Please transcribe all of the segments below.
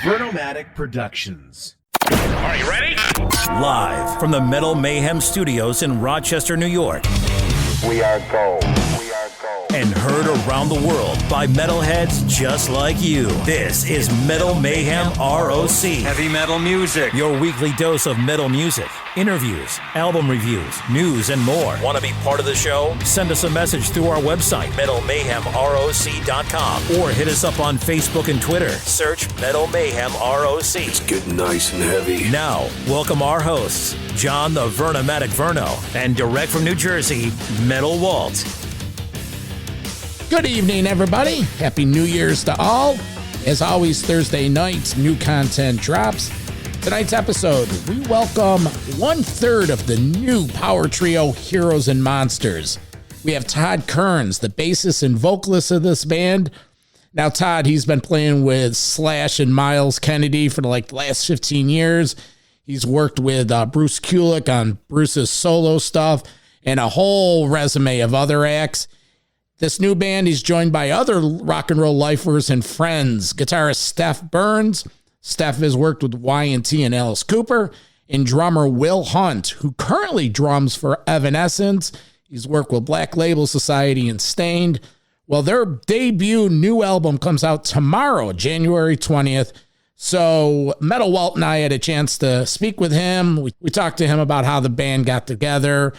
Vernomatic Productions. Are you ready? Live from the Metal Mayhem Studios in Rochester, New York. We are gold. And heard around the world by metalheads just like you. This is Metal Mayhem ROC. Heavy metal music. Your weekly dose of metal music, interviews, album reviews, news, and more. Want to be part of the show? Send us a message through our website, metalmayhemroc.com, or hit us up on Facebook and Twitter. Search Metal Mayhem ROC. It's getting nice and heavy. Now, welcome our hosts, John the Vernomatic Verno, and direct from New Jersey, Metal Walt. Good evening, everybody. Happy New Year's to all. As always, Thursday nights, new content drops. Tonight's episode, we welcome 1/3 of the new power trio Heroes and Monsters. We have Todd Kerns, the bassist and vocalist of this band. Now, Todd, he's been playing with Slash and Myles Kennedy for the last 15 years. He's worked with Bruce Kulick on Bruce's solo stuff and a whole resume of other acts. This new band, he's joined by other rock and roll lifers and friends. Guitarist Stef Burns. Stef has worked with Y&T and Alice Cooper. And drummer Will Hunt, who currently drums for Evanescence. He's worked with Black Label Society and Stained. Well, their debut new album comes out tomorrow, January 20th. So Metal Walt and I had a chance to speak with him. We talked to him about how the band got together.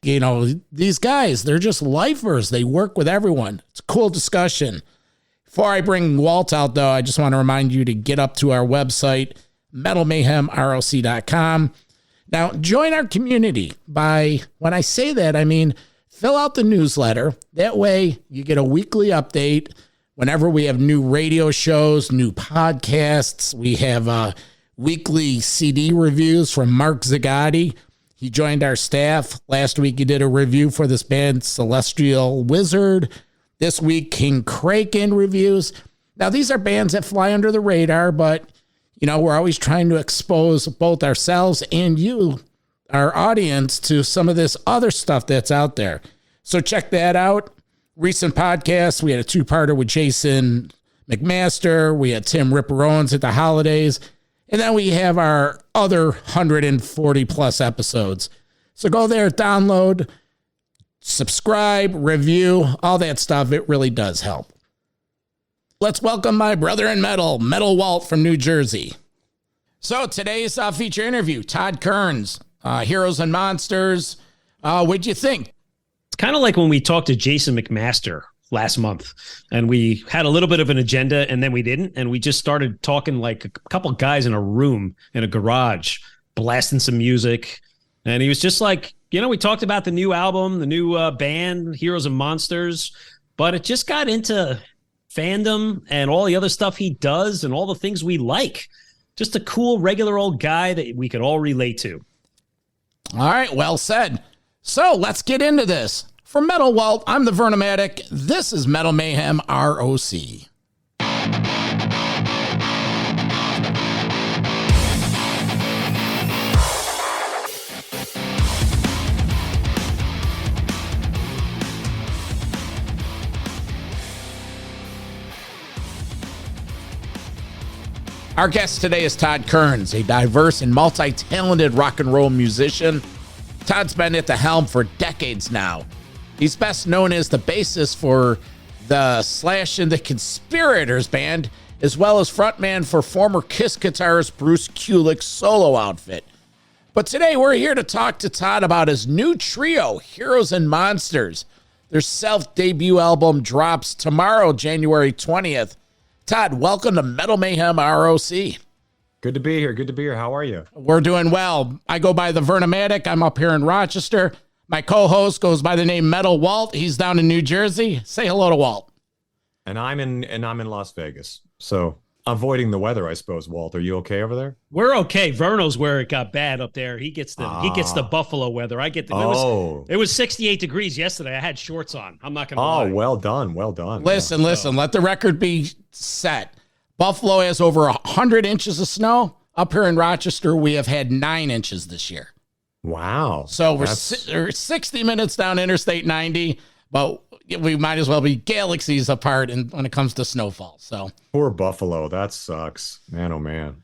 You know, these guys, they're just lifers. They work with everyone. It's a cool discussion. Before I bring Walt out, though, I just want to remind you to get up to our website, metalmayhemroc.com. Now, join our community by, when I say that, I mean, fill out the newsletter. That way you get a weekly update whenever we have new radio shows, new podcasts. We have weekly CD reviews from Mark Zagatti. He joined our staff. Last week, he did a review for this band, Celestial Wizard. This week, King Kraken reviews. Now, these are bands that fly under the radar, but, you know, we're always trying to expose both ourselves and you, our audience, to some of this other stuff that's out there. So check that out. Recent podcasts, we had a two-parter with Jason McMaster. We had Tim Ripper Owens at the holidays. And then we have our other 140 plus episodes. So go there, download, subscribe, review, all that stuff. It really does help. Let's welcome my brother in metal, Metal Walt from New Jersey. So today's feature interview, Todd Kerns, Heroes and Monsters. What'd you think? It's kind of like when we talked to Jason McMaster last month, and we had a little bit of an agenda, and then we didn't, and we just started talking like a couple guys in a room in a garage, blasting some music, and he was just like, you know, we talked about the new album, the new band, Heroes and Monsters, but it just got into fandom and all the other stuff he does and all the things we like. Just a cool, regular old guy that we could all relate to. All right, well said. So let's get into this. For Metal Walt, I'm the Vernomatic. This is Metal Mayhem ROC. Our guest today is Todd Kerns, a diverse and multi-talented rock and roll musician. Todd's been at the helm for decades now. He's best known as the bassist for the Slash and the Conspirators band, as well as frontman for former Kiss guitarist Bruce Kulick's solo outfit. But today we're here to talk to Todd about his new trio, Heroes and Monsters. Their self-debut album drops tomorrow, January 20th. Todd, welcome to Metal Mayhem ROC. Good to be here. Good to be here. How are you? We're doing well. I go by the Vernomatic. I'm up here in Rochester. My co-host goes by the name Metal Walt. He's down in New Jersey. Say hello to Walt. And I'm in Las Vegas. So avoiding the weather, I suppose. Walt, are you okay over there? We're okay. Verno's where it got bad up there. He gets the Buffalo weather. I get the it was 68 degrees yesterday. I had shorts on. I'm not gonna lie. Well done. Well done. Listen, let the record be set. Buffalo has over 100 inches of snow. Up here in Rochester, we have had 9 inches this year. Wow. So we're 60 minutes down Interstate 90, but we might as well be galaxies apart when it comes to snowfall. So Poor Buffalo. That sucks. Man, oh man.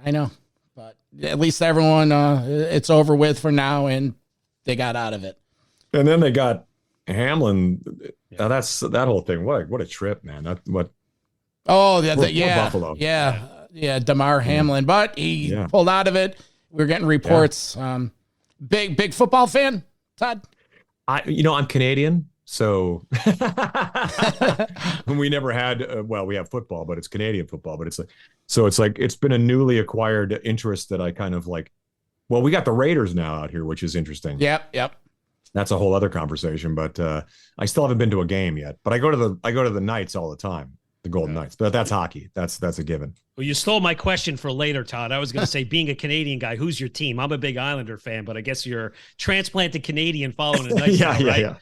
I know, but at least everyone, it's over with for now, and they got out of it. And then they got Hamlin. That's that whole thing. What a trip, man. Poor Buffalo. Yeah, Damar Hamlin, but he pulled out of it. We're getting reports. Big football fan, Todd? I'm Canadian, so we never had. We have football, but it's Canadian football. But it's been a newly acquired interest that I kind of like. Well, we got the Raiders now out here, which is interesting. Yep. That's a whole other conversation. But I still haven't been to a game yet. But I go to the Knights all the time, the Golden Knights. But that's hockey. That's a given. Well, you stole my question for later, Todd. I was going to say, being a Canadian guy, who's your team? I'm a big Islander fan, but I guess you're transplanted Canadian following a Knights now, right? Yeah.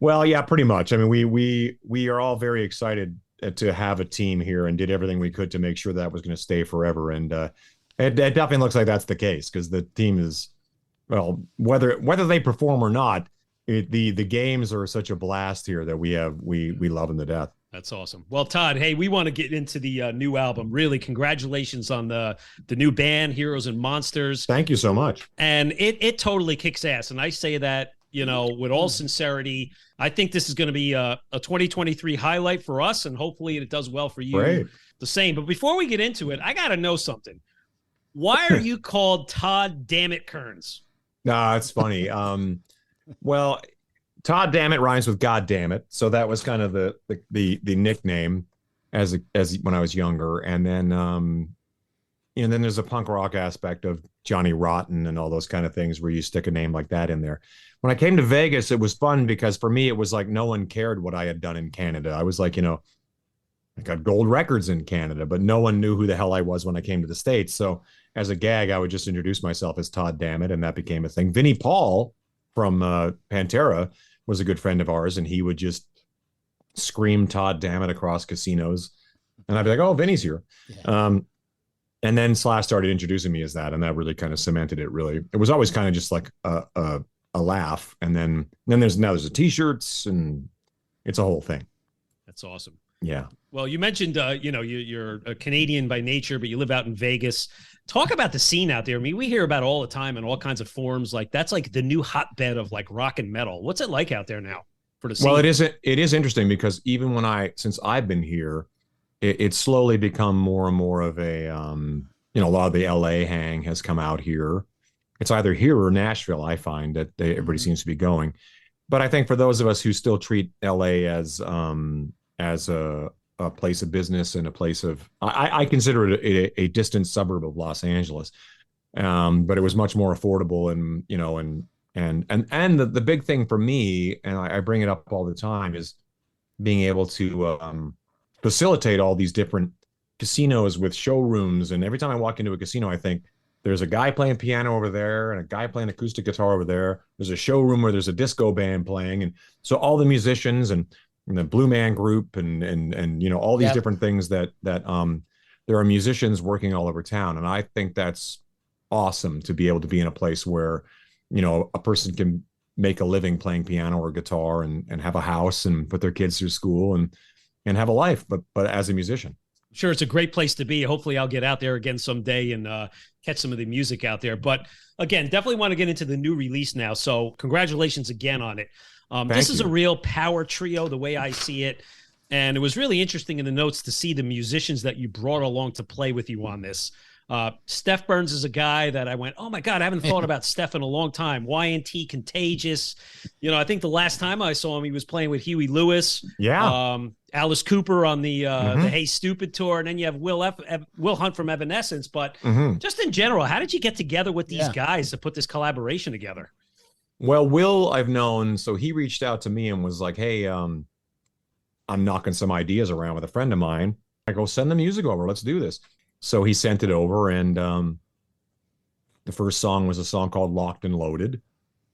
Well, yeah, pretty much. I mean, we are all very excited to have a team here and did everything we could to make sure that was going to stay forever. And it definitely looks like that's the case because the team is, well, whether they perform or not, the games are such a blast here that we love them to death. That's awesome. Well, Todd, hey, we want to get into the new album. Really, congratulations on the new band, Heroes and Monsters. Thank you so much. And it totally kicks ass. And I say that, with all sincerity. I think this is going to be a 2023 highlight for us, and hopefully it does well for you. Great. The same. But before we get into it, I got to know something. Why are you called Todd Dammit Kerns? Nah, it's funny. Well, Todd Dammit rhymes with God damn it, so that was kind of the nickname as when I was younger, and then then there's a punk rock aspect of Johnny Rotten and all those kind of things where you stick a name like that in there. When I came to Vegas, it was fun because for me it was like no one cared what I had done in Canada. I was like, I got gold records in Canada, but no one knew who the hell I was when I came to the States. So as a gag, I would just introduce myself as Todd Dammit, and that became a thing. Vinnie Paul from Pantera was a good friend of ours, and he would just scream Todd Dammit across casinos. And I'd be like, oh, Vinny's here. Yeah. And then Slash started introducing me as that, and that really kind of cemented it, really. It was always kind of just like a laugh. And then there's a t-shirts, and it's a whole thing. That's awesome. Yeah. Well, you mentioned, you're a Canadian by nature, but you live out in Vegas. Talk about the scene out there. I mean, we hear about it all the time in all kinds of forums. Like that's like the new hotbed of like rock and metal. What's it like out there now for the scene? Well, it is interesting because even since I've been here, it's slowly become more and more of a, a lot of the LA hang has come out here. It's either here or Nashville. I find that everybody seems to be going. But I think for those of us who still treat LA as a place of business and a place of, I consider it a distant suburb of Los Angeles. But it was much more affordable and the big thing for me, and I bring it up all the time, is being able to facilitate all these different casinos with showrooms. And every time I walk into a casino, I think there's a guy playing piano over there and a guy playing acoustic guitar over there. There's a showroom where there's a disco band playing. And so all the musicians and the Blue Man Group and all these different things that there are musicians working all over town. And I think that's awesome to be able to be in a place where, a person can make a living playing piano or guitar and have a house and put their kids through school and have a life, but as a musician. Sure, it's a great place to be. Hopefully I'll get out there again someday and catch some of the music out there. But again, definitely want to get into the new release now. So congratulations again on it. This is a real power trio, the way I see it. And it was really interesting in the notes to see the musicians that you brought along to play with you on this. Stef Burns is a guy that I went, oh my God, I haven't thought about Stef in a long time. YNT Contagious. I think the last time I saw him, he was playing with Huey Lewis. Yeah. Alice Cooper on the Hey Stupid tour. And then you have Will Hunt from Evanescence. But just in general, how did you get together with these guys to put this collaboration together? Well, Will, I've known, so he reached out to me and was like, hey, I'm knocking some ideas around with a friend of mine. I go, send the music over. Let's do this. So he sent it over, and the first song was a song called Locked and Loaded,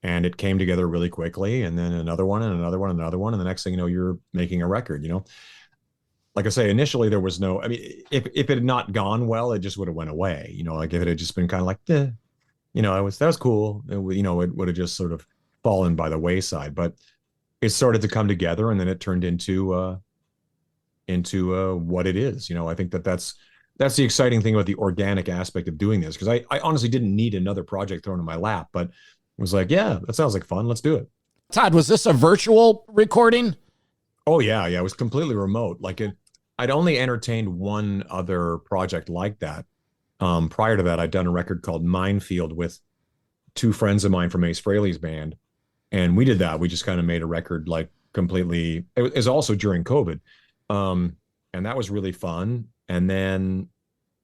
and it came together really quickly, and then another one, and another one, and another one, and the next thing you know, you're making a record, Like I say, initially there was no, if it had not gone well, it just would have went away, like if it had just been kind of like, that was cool. It would have just sort of fallen by the wayside. But it started to come together, and then it turned into what it is. I think that's the exciting thing about the organic aspect of doing this, because I honestly didn't need another project thrown in my lap, but was like, yeah, that sounds like fun. Let's do it. Todd, was this a virtual recording? Oh yeah. It was completely remote. I'd only entertained one other project like that. Prior to that, I'd done a record called Minefield with two friends of mine from Ace Frehley's band. And we did that. We just kind of made a record completely. It was also during COVID. And that was really fun. And then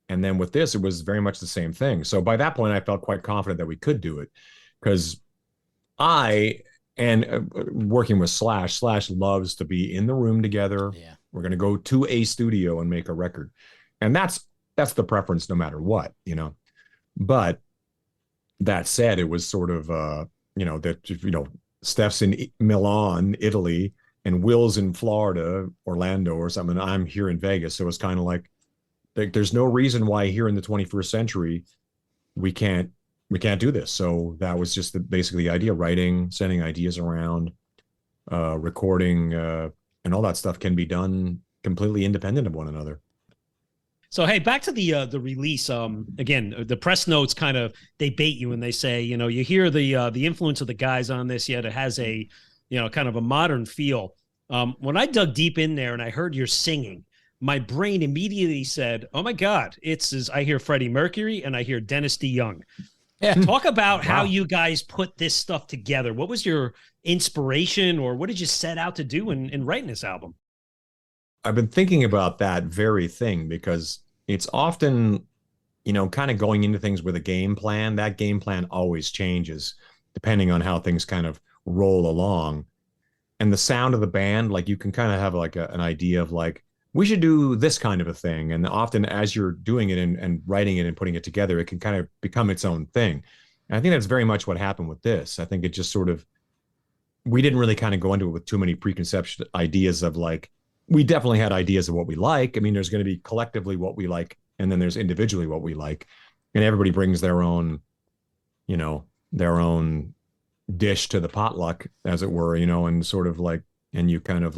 with this, it was very much the same thing. So by that point, I felt quite confident that we could do it, because working with Slash loves to be in the room together. Yeah. We're going to go to a studio and make a record. And that's the preference no matter what, But that said, it was sort of, Stef's in Milan, Italy, and Will's in Florida, Orlando or something. I'm here in Vegas. So it's kind of like there's no reason why here in the 21st century we can't do this. So that was just basically the idea: writing, sending ideas around, recording, and all that stuff can be done completely independent of one another. So, hey, back to the release. Again, the press notes kind of, they bait you and they say, you hear the influence of the guys on this, yet it has a, kind of a modern feel. When I dug deep in there and I heard your singing, my brain immediately said, oh my God, I hear Freddie Mercury and I hear Dennis DeYoung. Yeah. Talk about how you guys put this stuff together. What was your inspiration, or what did you set out to do in writing this album? I've been thinking about that very thing, because it's often, kind of going into things with a game plan. That game plan always changes depending on how things kind of roll along. And the sound of the band, you can kind of have an idea of we should do this kind of a thing. And often as you're doing it and writing it and putting it together, it can kind of become its own thing. And I think that's very much what happened with this. I think it just sort of, we didn't really kind of go into it with too many preconception ideas of we definitely had ideas of what we like. I mean, there's going to be collectively what we like, and then there's individually what we like. And everybody brings their own, their own dish to the potluck, as it were, and sort of and you kind of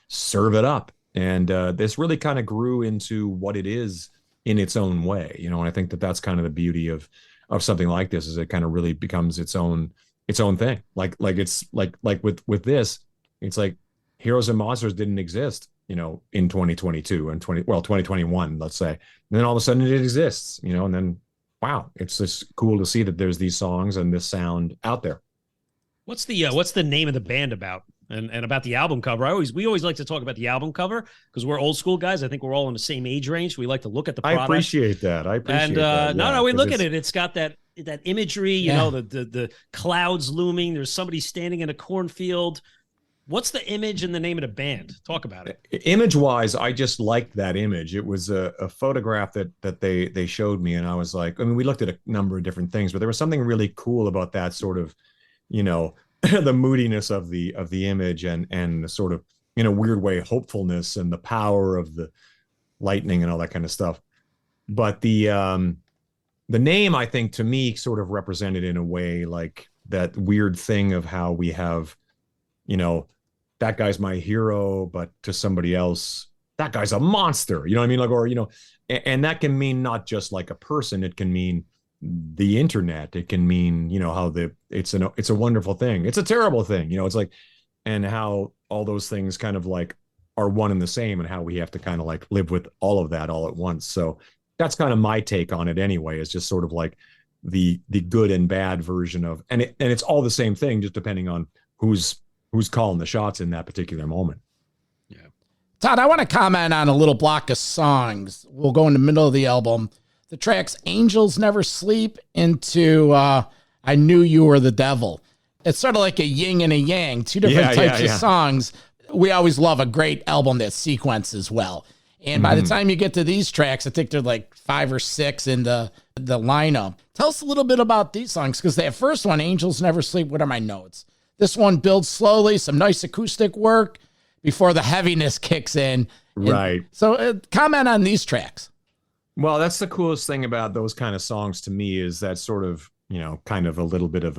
serve it up. And this really kind of grew into what it is in its own way, and I think that's kind of the beauty of something like this, is it kind of really becomes its own thing. It's with this, it's Heroes and Monsters didn't exist, in 2022 and 2021, let's say. And then all of a sudden it exists, and then, wow, it's just cool to see that there's these songs and this sound out there. What's the name of the band about? And about the album cover, we always like to talk about the album cover, because we're old school guys. I think we're all in the same age range. We like to look at the product. I appreciate that. No, we look at it. It's got that imagery, the clouds looming. There's somebody standing in a cornfield. What's the image and the name of the band? Talk about it. Image-wise, I just liked that image. It was a photograph that they showed me, and I was we looked at a number of different things, but there was something really cool about that sort of, the moodiness of the image, and the sort of, in a weird way, hopefulness and the power of the lightning and all that kind of stuff. But the name, I think, to me, sort of represented in a way that weird thing of how we have, that guy's my hero, but to somebody else, that guy's a monster. You know what I mean? And that can mean not just a person. It can mean the internet. It can mean, how it's a wonderful thing. It's a terrible thing. It's and how all those things kind of are one and the same, and how we have to kind of live with all of that all at once. So that's kind of my take on it anyway, is just sort of the good and bad version of, and it's all the same thing, just depending on who's calling the shots in that particular moment. Yeah. Todd, I want to comment on a little block of songs. We'll go in the middle of the album. The tracks Angels Never Sleep into I Knew You Were the Devil. It's sort of like a yin and a yang, two different types of songs. We always love a great album that sequences well. And by the time you get to these tracks, I think they're 5 or 6 in the lineup. Tell us a little bit about these songs, because that first one, Angels Never Sleep, what are my notes? This one builds slowly, some nice acoustic work before the heaviness kicks in. Right. So comment on these tracks. Well, that's the coolest thing about those kind of songs to me, is that sort of, kind of a little bit of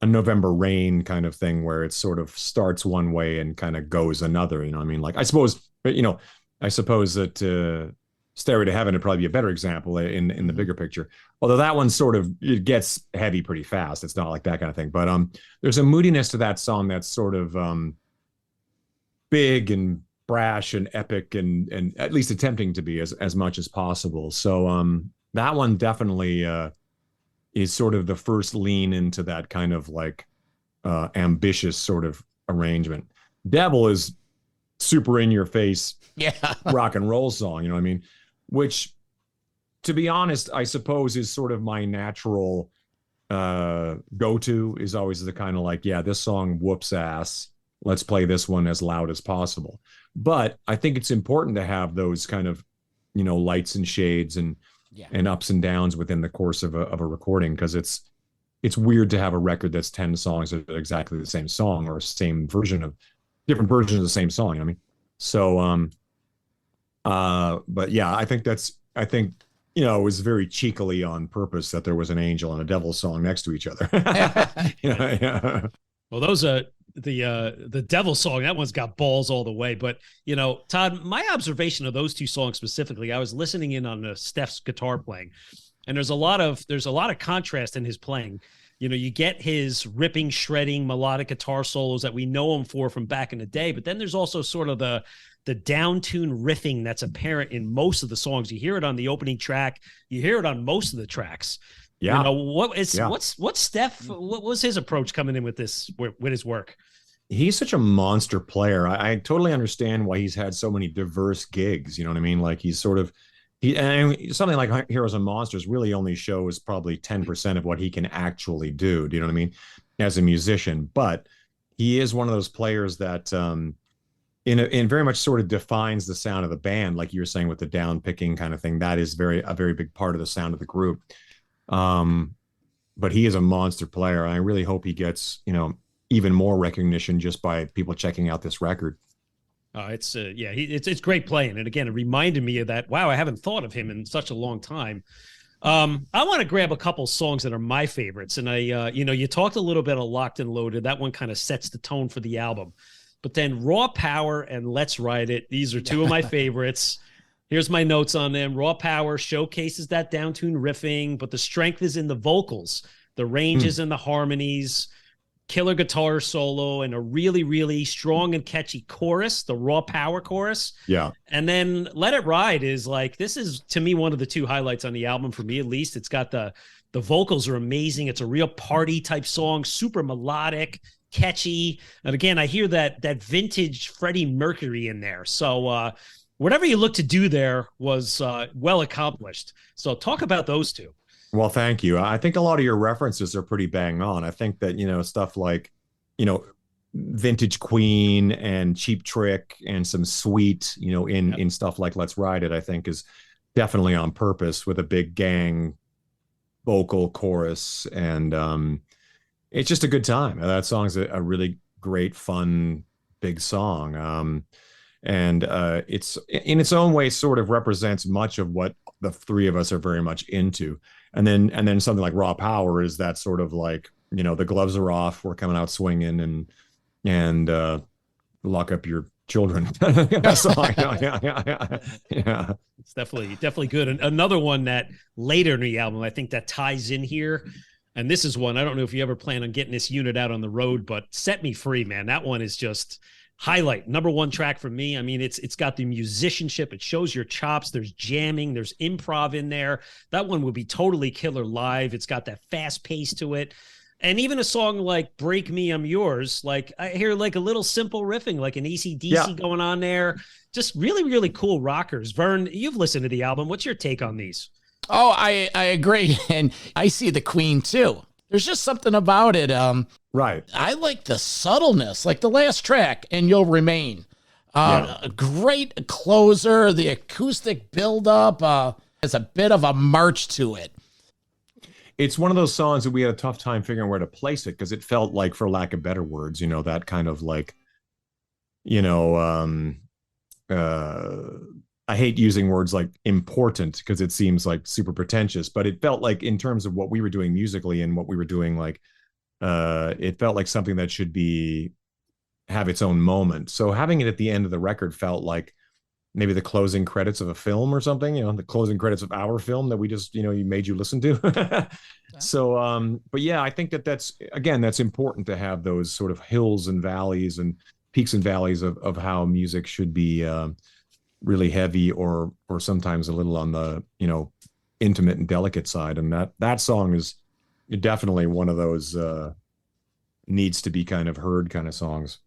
a November Rain kind of thing where it sort of starts one way and kind of goes another. You know what I mean? Like, I suppose that Stairway to Heaven would probably be a better example in the bigger picture. Although that one sort of, it gets heavy pretty fast. It's not like that kind of thing. But there's a moodiness to that song that's sort of big and brash and epic and at least attempting to be as much as possible. So that one definitely is sort of the first lean into that kind of like ambitious sort of arrangement. Devil is super in your face rock and roll song, you know what I mean? Which, to be honest, I suppose is sort of my natural go-to, is always the kind of like, yeah, this song whoops ass. Let's play this one as loud as possible. But I think it's important to have those kind of, lights and shades and ups and downs within the course of a recording, because it's weird to have a record that's 10 songs that are exactly the same song or different versions of the same song. You know what I mean? So, but yeah, I think it was very cheekily on purpose that there was an angel and a devil song next to each other. Yeah. Well, those are the devil song. That one's got balls all the way. But Todd, my observation of those two songs specifically, I was listening in on Stef's guitar playing, and there's a lot of contrast in his playing. You get his ripping, shredding, melodic guitar solos that we know him for from back in the day, but then there's also sort of the down-tune riffing that's apparent in most of the songs. You hear it on the opening track. You hear it on most of the tracks. Yeah. What's Stef? What was his approach coming in with his work? He's such a monster player. I totally understand why he's had so many diverse gigs. You know what I mean? Like he's sort of, something like Heroes and Monsters really only shows probably 10% of what he can actually do. Do you know what I mean? As a musician, but he is one of those players that, in very much sort of defines the sound of the band, like you were saying with the down picking kind of thing. That is a very big part of the sound of the group. But he is a monster player. And I really hope he gets, even more recognition just by people checking out this record. It's great playing. And again, it reminded me of that. Wow, I haven't thought of him in such a long time. I want to grab a couple songs that are my favorites. And you talked a little bit of Locked and Loaded. That one kind of sets the tone for the album. But then Raw Power and Let's Ride It. These are two of my favorites. Here's my notes on them. Raw Power showcases that down-tune riffing, but the strength is in the vocals, the ranges and the harmonies, killer guitar solo, and a really, really strong and catchy chorus, the Raw Power chorus. Yeah. And then Let It Ride is like, this is, to me, one of the two highlights on the album, for me at least. It's got the vocals are amazing. It's a real party-type song, super melodic, catchy. And again, I hear that vintage Freddie Mercury in there. So, whatever you look to do there was well accomplished. So talk about those two. Well, thank you. I think a lot of your references are pretty bang on. I think that, stuff like, Vintage Queen and Cheap Trick and some Sweet, in stuff like Let's Ride It, I think is definitely on purpose with a big gang vocal chorus. And it's just a good time. That song's a really great, fun, big song. And it's in its own way sort of represents much of what the three of us are very much into. And then something like Raw Power is that sort of like, the gloves are off, we're coming out swinging and lock up your children. Yeah. It's definitely good. And another one that later in the album, I think that ties in here. And this is one, I don't know if you ever plan on getting this unit out on the road, but Set Me Free, man. That one is just highlight, number one track for me. I mean, it's got the musicianship. It shows your chops. There's jamming. There's improv in there. That one would be totally killer live. It's got that fast pace to it. And even a song like Break Me, I'm Yours, like I hear like a little simple riffing, like an AC/DC going on there. Just really, really cool rockers. Vern, you've listened to the album. What's your take on these? Oh, I agree. And I see the Queen too. There's just something about it. Right. I like the subtleness, like the last track, And You'll Remain. A great closer. The acoustic buildup has a bit of a march to it. It's one of those songs that we had a tough time figuring where to place it because it felt like, for lack of better words, that kind of like, I hate using words like important because it seems like super pretentious, but it felt like in terms of what we were doing musically and what we were doing like it felt like something that should have its own moment. So having it at the end of the record felt like maybe the closing credits of a film or something, the closing credits of our film that we just, you made you listen to. So, but yeah, I think that's important to have those sort of hills and valleys and peaks and valleys of how music should be really heavy or sometimes a little on the, intimate and delicate side. And that song is definitely one of those needs to be kind of heard kind of songs.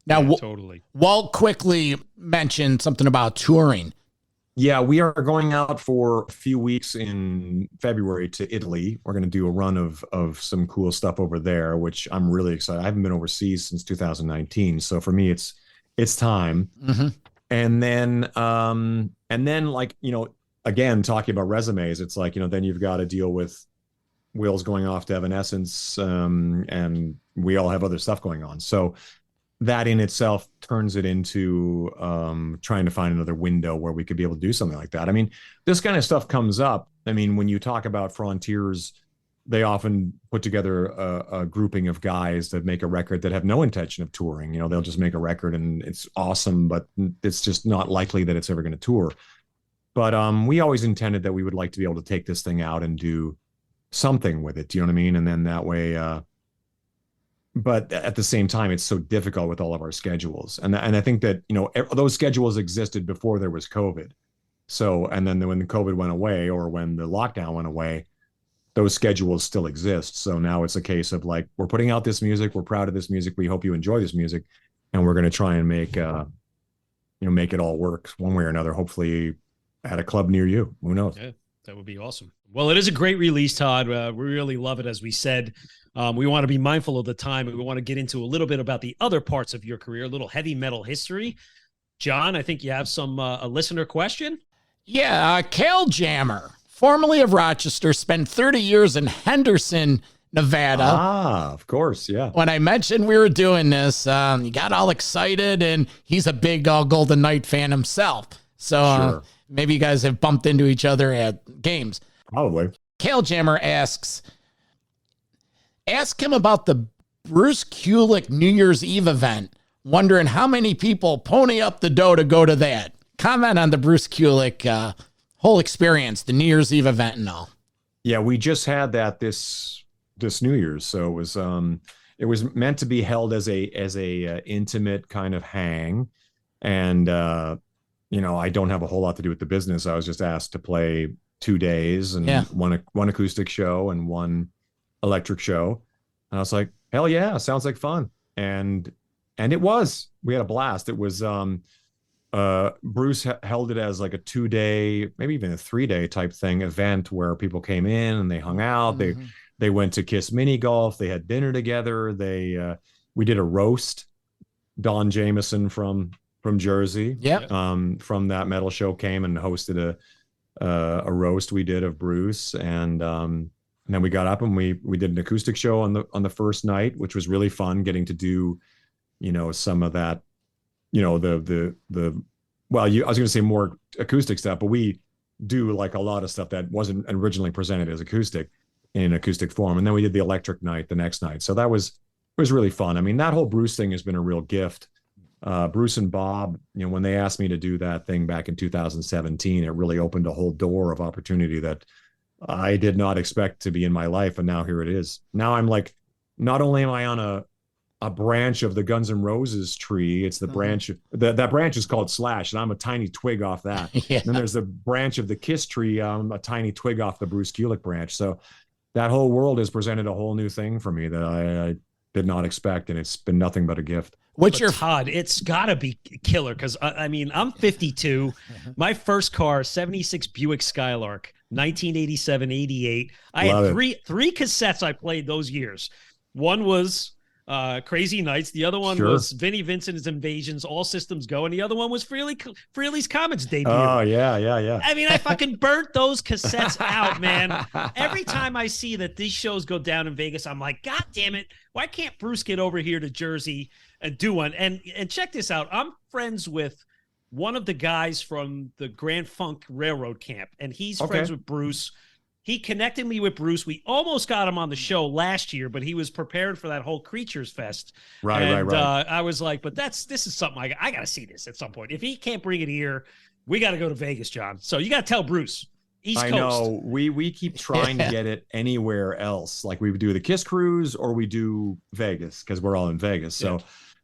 Now, totally. Walt quickly mentioned something about touring. Yeah, we are going out for a few weeks in February to Italy. We're going to do a run of some cool stuff over there, which I'm really excited. I haven't been overseas since 2019, so for me, it's time. Mm-hmm. And then like again, talking about resumes, it's like then you've got to deal with Will's going off to Evanescence, and we all have other stuff going on. So that in itself turns it into trying to find another window where we could be able to do something like that. I mean, this kind of stuff comes up. I mean, when you talk about Frontiers, they often put together a grouping of guys that make a record that have no intention of touring. They'll just make a record and it's awesome, but it's just not likely that it's ever going to tour. But we always intended that we would like to be able to take this thing out and do something with it. Do you know what I mean? And then that way, but at the same time, it's so difficult with all of our schedules. And I think that, those schedules existed before there was COVID. So, and then when the COVID went away or when the lockdown went away, those schedules still exist. So now it's a case of like, we're putting out this music. We're proud of this music. We hope you enjoy this music. And we're going to try and make it all work one way or another, hopefully at a club near you. Who knows? Yeah, that would be awesome. Well, it is a great release, Todd. We really love it, as we said. We want to be mindful of the time, and we want to get into a little bit about the other parts of your career, a little heavy metal history. John, I think you have a listener question. Yeah, Kale Jammer, formerly of Rochester, spent 30 years in Henderson, Nevada. Ah, of course, yeah. When I mentioned we were doing this, he got all excited, and he's a big Golden Knight fan himself. So Sure. Maybe you guys have bumped into each other at games. Probably. Kale Jammer asks him about the Bruce Kulick New Year's Eve event, wondering how many people pony up the dough to go to that. Comment on the Bruce Kulick whole experience, the New Year's Eve event and all. Yeah, we just had that this New Year's, so it was meant to be held as a intimate kind of hang, and I don't have a whole lot to do with the business. I was just asked to play 2 days and one acoustic show and one electric show, and I was like, hell yeah, sounds like fun. And it was. We had a blast. It was Bruce held it as like a 2-day, maybe even a 3-day type thing event where people came in and they hung out. Mm-hmm. They went to Kiss mini golf. They had dinner together. We did a roast. Don Jameson from Jersey, from that metal show came and hosted a roast we did of Bruce, and then we got up and we did an acoustic show on the first night, which was really fun, getting to do some of that, I was going to say more acoustic stuff, but we do like a lot of stuff that wasn't originally presented as acoustic in acoustic form. And then we did the electric night the next night. So it was really fun. I mean, that whole Bruce thing has been a real gift. Bruce and Bob, when they asked me to do that thing back in 2017, it really opened a whole door of opportunity that I did not expect to be in my life. And now here it is. Now I'm like, not only am I on a branch of the Guns N' Roses tree, it's the branch, that branch is called Slash, and I'm a tiny twig off that. Yeah. Then there's the branch of the Kiss tree, I'm a tiny twig off the Bruce Kulick branch. So that whole world has presented a whole new thing for me that I did not expect, and it's been nothing but a gift. What's your Todd? It's gotta be killer, because I mean, I'm 52. My first car, 76 Buick Skylark, 1987, 88. I had three cassettes I played those years. One was Crazy Nights. The other one was Vinnie Vincent's Invasions, All Systems Go, and the other one was Frehley's Comets debut. Oh yeah. I mean, I fucking burnt those cassettes out, man. Every time I see that these shows go down in Vegas, I'm like, God damn it! Why can't Bruce get over here to Jersey and do one? And check this out. I'm friends with one of the guys from the Grand Funk Railroad camp, and he's friends with Bruce. he connected me with Bruce. We almost got him on the show last year, but he was prepared for that whole Creatures Fest. Right. I was like, but this is something I got to see this at some point. If he can't bring it here, we got to go to Vegas, John. So you got to tell Bruce. East Coast. I know we keep trying to get it anywhere else. Like we do the Kiss Cruise or we do Vegas because we're all in Vegas. So,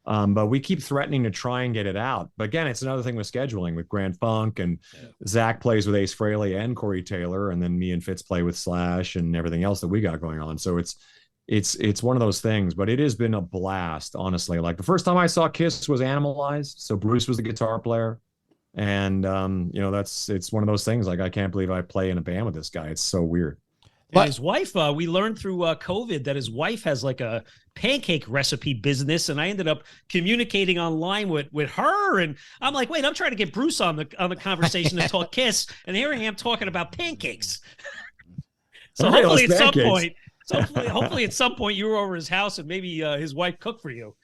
but we keep threatening to try and get it out. But again, it's another thing with scheduling with Grand Funk and Zach plays with Ace Frehley and Corey Taylor. And then me and Fitz play with Slash and everything else that we got going on. So it's one of those things, but it has been a blast, honestly. Like the first time I saw Kiss was Animalized. So Bruce was the guitar player. And, it's one of those things. Like, I can't believe I play in a band with this guy. It's so weird. And his wife, we learned through COVID that his wife has like a pancake recipe business. And I ended up communicating online with her. And I'm like, wait, I'm trying to get Bruce on the conversation to talk Kiss. And here I am talking about pancakes. So hopefully at some point you were over his house and maybe his wife cooked for you.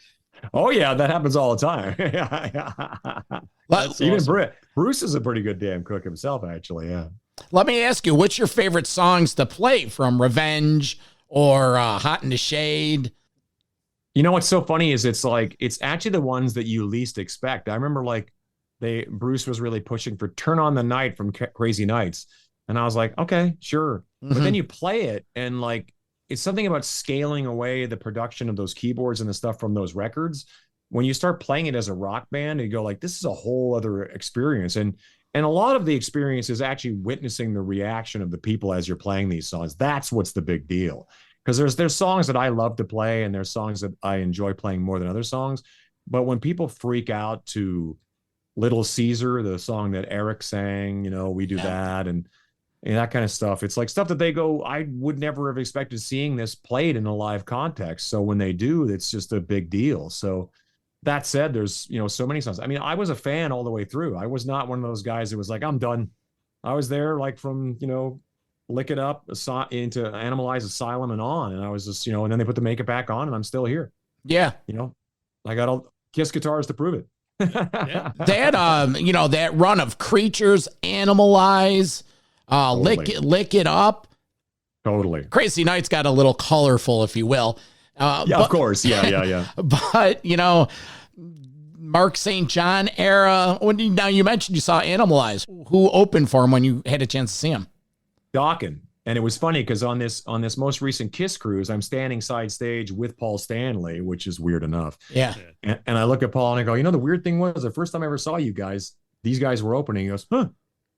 Oh yeah, that happens all the time. Even awesome. Bruce is a pretty good damn cook himself, actually. Yeah. Let me ask you, what's your favorite songs to play from Revenge or Hot in the Shade? You know what's so funny is it's actually the ones that you least expect. I remember Bruce was really pushing for Turn on the Night from Crazy Nights, and I was like, okay, sure. Mm-hmm. But then you play it and it's something about scaling away the production of those keyboards and the stuff from those records. When you start playing it as a rock band, and you go like, this is a whole other experience. And a lot of the experience is actually witnessing the reaction of the people as you're playing these songs. That's what's the big deal. Because there's songs that I love to play and there's songs that I enjoy playing more than other songs. But when people freak out to Little Caesar, the song that Eric sang, we do that. And that kind of stuff. It's like stuff that they go, I would never have expected seeing this played in a live context. So when they do, it's just a big deal. So that said, there's, so many songs. I mean, I was a fan all the way through. I was not one of those guys that was like, I'm done. I was there from, Lick It Up into Animalize Asylum and on. And I was just, and then they put the makeup back on and I'm still here. Yeah. I got all Kiss guitars to prove it. That run of Creatures, Animalize, totally. Lick It Up. Totally. Crazy Nights got a little colorful, if you will. Of course. Yeah. But, Mark St. John era. Now you mentioned you saw Animalize. Who opened for him when you had a chance to see him? Dokken. And it was funny because on this most recent Kiss cruise, I'm standing side stage with Paul Stanley, which is weird enough. Yeah. And I look at Paul and I go, the weird thing was the first time I ever saw you guys, these guys were opening. He goes, huh.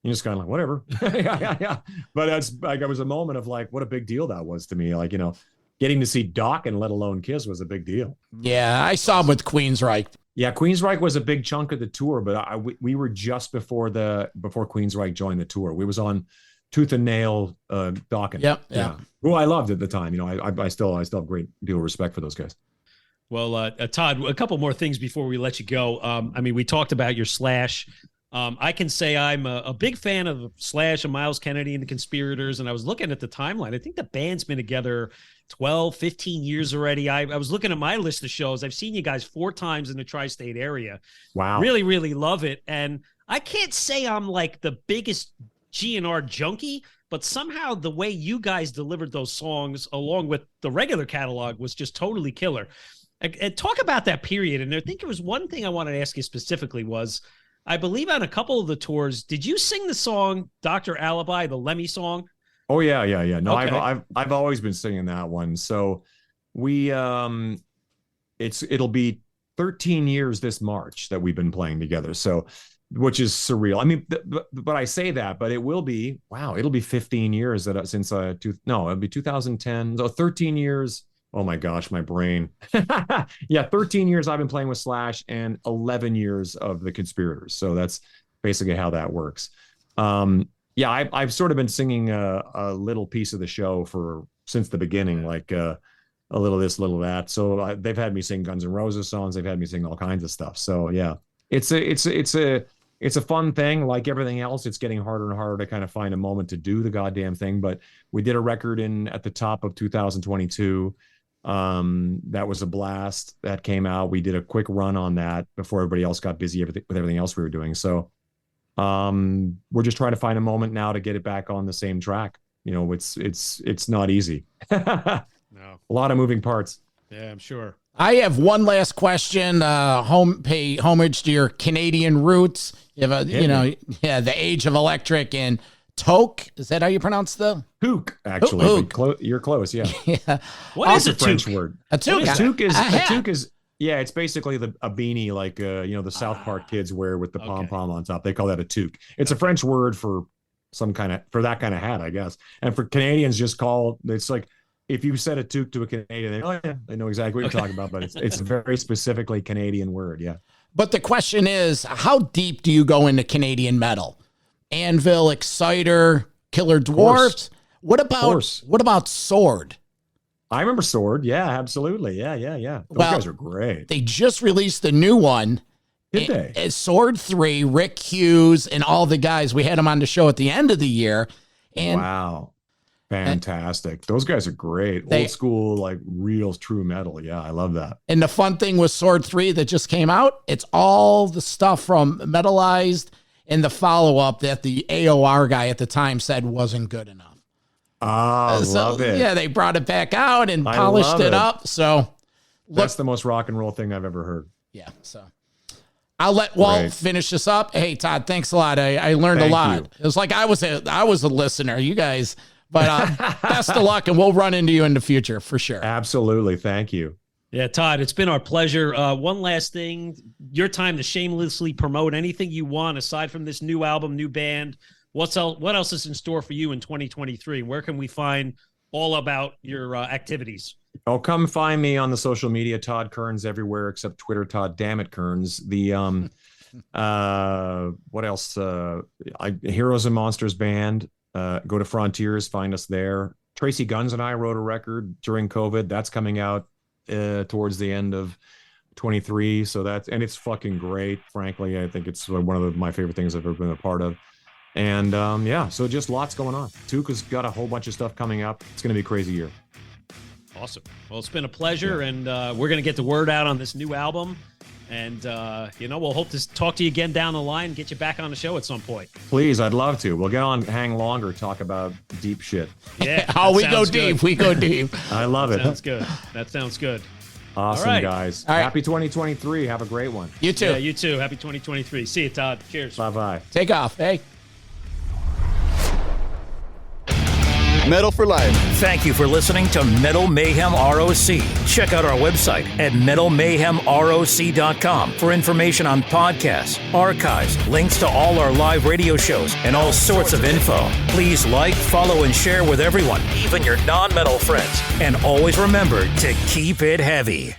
You just kind of like, whatever. yeah. But that's it was a moment of what a big deal that was to me. Getting to see Dokken, let alone Kiss, was a big deal. Yeah, I saw him with Queensryche. Yeah, Queensryche was a big chunk of the tour, but we were just before Queensryche joined the tour. We was on Tooth and Nail, Dokken. Yeah. Who I loved at the time. I still have a great deal of respect for those guys. Well, Todd, a couple more things before we let you go. We talked about your Slash. I can say I'm a big fan of Slash and Myles Kennedy and the Conspirators. And I was looking at the timeline. I think the band's been together 12, 15 years already. I was looking at my list of shows. I've seen you guys 4 times in the tri-state area. Wow. Really, really love it. And I can't say I'm the biggest GNR junkie, but somehow the way you guys delivered those songs along with the regular catalog was just totally killer. And talk about that period. And I think there was one thing I wanted to ask you specifically was, I believe on a couple of the tours, did you sing the song Dr. Alibi, the Lemmy song? Oh yeah. No, okay. I've always been singing that one. So we it'll be 13 years this March that we've been playing together. So which is surreal. I mean, but I say that, but it'll be 15 years since it'll be 2010. So 13 years. Oh my gosh, my brain. Yeah, 13 years I've been playing with Slash and 11 years of the Conspirators. So that's basically how that works. I've sort of been singing a little piece of the show since the beginning, a little this, little that. So they've had me sing Guns N' Roses songs. They've had me sing all kinds of stuff. So yeah, it's a fun thing. Like everything else, it's getting harder and harder to kind of find a moment to do the goddamn thing. But we did a record at the top of 2022. That was a blast. That came out. We did a quick run on that before everybody else got busy with everything else we were doing. So we're just trying to find a moment now to get it back on the same track. it's not easy. No. A lot of moving parts. Yeah, I'm sure. I have one last question. Pay homage to your Canadian roots. You have the Age of Electric and Toke. Is that how you pronounce the? Toque, actually. Toque. You're close, yeah. Yeah. What is a French toque? word? A toque. A toque is yeah, it's basically a beanie like the South Park kids wear with the pom-pom on top. They call that a toque. It's a French word for that kind of hat, I guess. And for Canadians, it's like if you said a toque to a Canadian, they know exactly what you're talking about, but it's a very specifically Canadian word, yeah. But the question is, how deep do you go into Canadian metal? Anvil, Exciter, Killer Dwarfs. What about Sword? I remember Sword. Yeah, absolutely. Yeah. Those guys are great. They just released a new one. Did they? It's Sword 3, Rick Hughes, and all the guys. We had them on the show at the end of the year. And wow. Fantastic. Those guys are great. Old school, like real true metal. Yeah, I love that. And the fun thing with Sword 3 that just came out, it's all the stuff from Metalized and the follow-up that the AOR guy at the time said wasn't good enough. Love it. Yeah, they brought it back out and polished it up. So that's the most rock and roll thing I've ever heard. Yeah, so I'll let Walt finish this up. Hey, Todd, thanks a lot. I learned a lot. It was like I was a listener. You guys... But best of luck, and we'll run into you in the future for sure. Absolutely. Thank you. Yeah, Todd, it's been our pleasure. One last thing, your time to shamelessly promote anything you want aside from this new album, new band. What else is in store for you in 2023? Where can we find all about your activities? Oh, come find me on the social media, Todd Kerns, everywhere except Twitter, Todd Dammit Kerns. The what else? Heroes and Monsters band. Go to Frontiers, find us there. Tracy Guns and I wrote a record during COVID. That's coming out towards the end of 23. So it's fucking great. Frankly, I think it's one of my favorite things I've ever been a part of. And so just lots going on. Tuca's got a whole bunch of stuff coming up. It's going to be a crazy year. Awesome. Well, it's been a pleasure, and we're going to get the word out on this new album. And, we'll hope to talk to you again down the line, get you back on the show at some point. Please, I'd love to. We'll get on, hang longer, talk about deep shit. Yeah. We go deep. We go deep. I love it. That sounds good. Awesome, all right. guys. All right. Happy 2023. Have a great one. You too. Yeah, you too. Happy 2023. See you, Todd. Cheers. Bye-bye. Take off. Hey. Metal for Life. Thank you for listening to Metal Mayhem ROC. Check out our website at metalmayhemroc.com for information on podcasts, archives, links to all our live radio shows, and all sorts of info. Please like, follow, and share with everyone, even your non-metal friends. And always remember to keep it heavy.